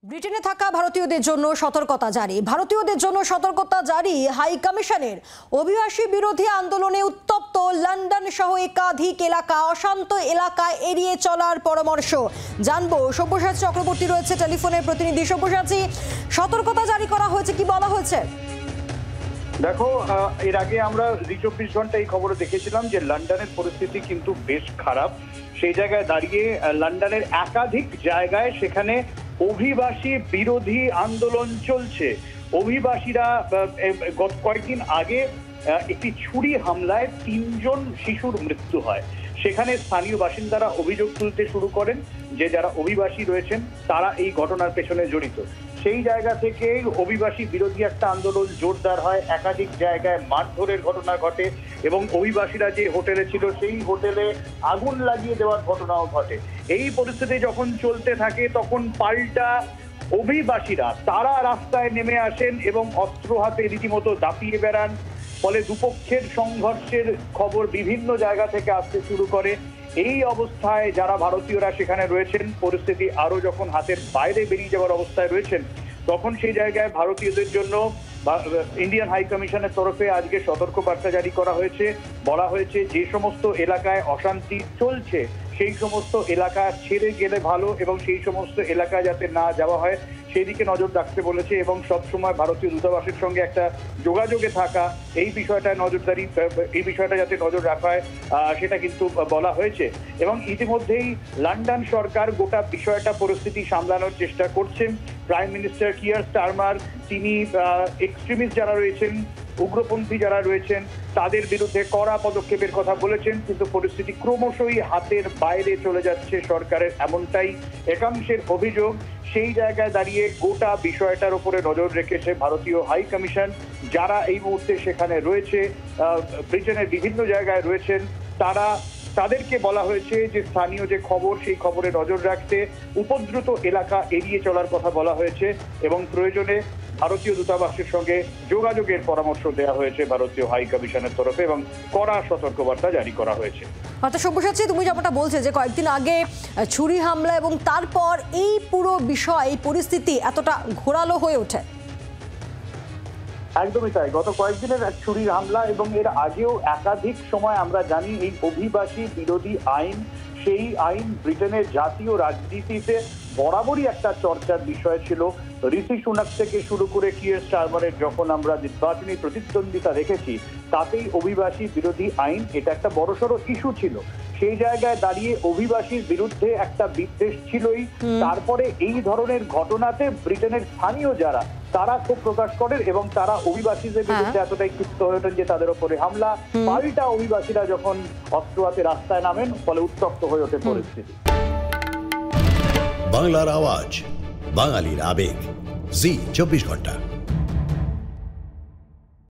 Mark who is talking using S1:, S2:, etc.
S1: ব্রিটেনে থাকা ভারতীয়দের জন্য সতর্কতা জারি হাই কমিশনের। অভিবাসী বিরোধী আন্দোলনে উত্তপ্ত লন্ডন সহ একাধিক এলাকা, অশান্ত এলাকায় এড়িয়ে চলার পরামর্শ। জানবো, সব্যসাচী চক্রবর্তী রয়েছে টেলিফোনের প্রতিনিধি। সব্যসাচী, সতর্কতা জারি করা হয়েছে, কি বলা হয়েছে?
S2: দেখো, এর আগে আমরা ২৪ ঘন্টা এই খবরে দেখেছিলাম যে লন্ডনের পরিস্থিতি কিন্তু বেশ খারাপ। সেই জায়গায় দাঁড়িয়ে লন্ডনের একাধিক জায়গায় সেখানে অভিবাসী বিরোধী আন্দোলন চলছে। অভিবাসীরা গত কয়েকদিন আগে একটি ছুরি হামলায় ৩ জন শিশুর মৃত্যু হয়। সেখানে স্থানীয় বাসিন্দারা অভিযোগ তুলতে শুরু করেন যে যারা অভিবাসী রয়েছেন তারা এই ঘটনার পেছনে জড়িত। সেই জায়গা থেকে অভিবাসী বিরোধী একটা আন্দোলন জোরদার হয়। একাধিক জায়গায় মারধরের ঘটনা ঘটে এবং অভিবাসীরা যে হোটেলে ছিল সেই হোটেলে আগুন লাগিয়ে দেওয়ার ঘটনাও ঘটে। এই পরিস্থিতি যখন চলতে থাকে তখন পাল্টা অভিবাসীরা তারা রাস্তায় নেমে আসেন এবং অস্ত্র হাতে রীতিমতো দাপিয়ে বেড়ান। ফলে দুপক্ষের সংঘর্ষের খবর বিভিন্ন জায়গা থেকে আসতে শুরু করে। এই অবস্থায় যারা ভারতীয়রা সেখানে রয়েছেন, পরিস্থিতি আরো যখন হাতের বাইরে বেরিয়ে যাওয়ার অবস্থায় রয়েছেন, তখন সেই জায়গায় ভারতীয়দের জন্য ইন্ডিয়ান হাই কমিশনের তরফে আজকে সতর্কবার্তা জারি করা হয়েছে। বলা হয়েছে যে সমস্ত এলাকায় অশান্তি চলছে সেই সমস্ত এলাকা ছেড়ে গেলে ভালো এবং সেই সমস্ত এলাকায় যাতে না যাওয়া হয় সেই দিকে নজর রাখতে বলেছে এবং সবসময় ভারতীয় দূতাবাসের সঙ্গে একটা যোগাযোগে থাকা, এই বিষয়টা যাতে নজর রাখা হয় সেটা কিন্তু বলা হয়েছে। এবং ইতিমধ্যেই লন্ডন সরকার গোটা বিষয়টা পরিস্থিতি সামলানোর চেষ্টা করছেন। প্রাইম মিনিস্টার কিয়ার স্টারমার তিনি এক্সট্রিমিস্ট যারা রয়েছেন, উগ্রপন্থী যারা রয়েছেন তাদের বিরুদ্ধে কড়া পদক্ষেপের কথা বলেছেন, কিন্তু পরিস্থিতি ক্রমশই হাতের বাইরে চলে যাচ্ছে সরকারের, এমনটাই একাংশের অভিযোগ। সেই জায়গায় দাঁড়িয়ে গোটা বিষয়টার উপরে নজর রেখেছে ভারতীয় হাই কমিশন। যারা এই মুহূর্তে সেখানে রয়েছে, ব্রিটেনের বিভিন্ন জায়গায় রয়েছেন, তাদেরকে বলা হয়েছে যে স্থানীয় যে খবর সেই খবরে নজর রাখতে, উপদ্রুত এলাকা এড়িয়ে চলার কথা বলা হয়েছে এবং প্রয়োজনে ভারতীয় দূতাবাসের সঙ্গে যোগাযোগের পরামর্শ দেওয়া হয়েছে ভারতীয় হাই কমিশনের তরফে এবং কড়া সতর্কবার্তা জারি করা হয়েছে।
S1: অর্থাৎ সব্যসাচী, তুমি যেমনটা বলছে যে কয়েকদিন আগে ছুরি হামলা এবং তারপর এই পুরো বিষয়, এই পরিস্থিতি এতটা ঘোরালো হয়ে ওঠে।
S2: একদমই তাই। গত কয়েকদিনের ছুরির হামলা এবং এর আগেও একাধিক সময় আমরা জানি এই অভিবাসী বিরোধী আইন, সেই আইন ব্রিটেনের জাতীয় রাজনীতিতে বরাবরই একটা চর্চার বিষয় ছিল। ঋষি সুনাক থেকে শুরু করে কিয়ার স্টারমারের যখন আমরা নির্বাচনী প্রতিদ্বন্দ্বিতা দেখেছি, তাতেই অভিবাসী বিরোধী আইন এটা একটা বড়সড় ইস্যু ছিল। সেই জায়গায় দাঁড়িয়ে অভিবাসীর বিরুদ্ধে একটা বিদ্বেষ ছিলই। তারপরে এই ধরনের ঘটনাতে ব্রিটেনের স্থানীয় যারা তারা ক্ষোভ প্রকাশ করেন এবং তারা অভিবাসীদের বিরুদ্ধে এতটাই ক্ষিপ্ত হয়ে ওঠেন যে তাদের উপরে হামলা। পাল্টা অভিবাসীরা যখন অস্ত্র হাতে রাস্তায় নামেন, ফলে উত্তপ্ত হয়ে ওঠে পরিস্থিতি।
S3: বাংলার আওয়াজ, বাঙালির আবেগ, জি 24 ঘন্টা।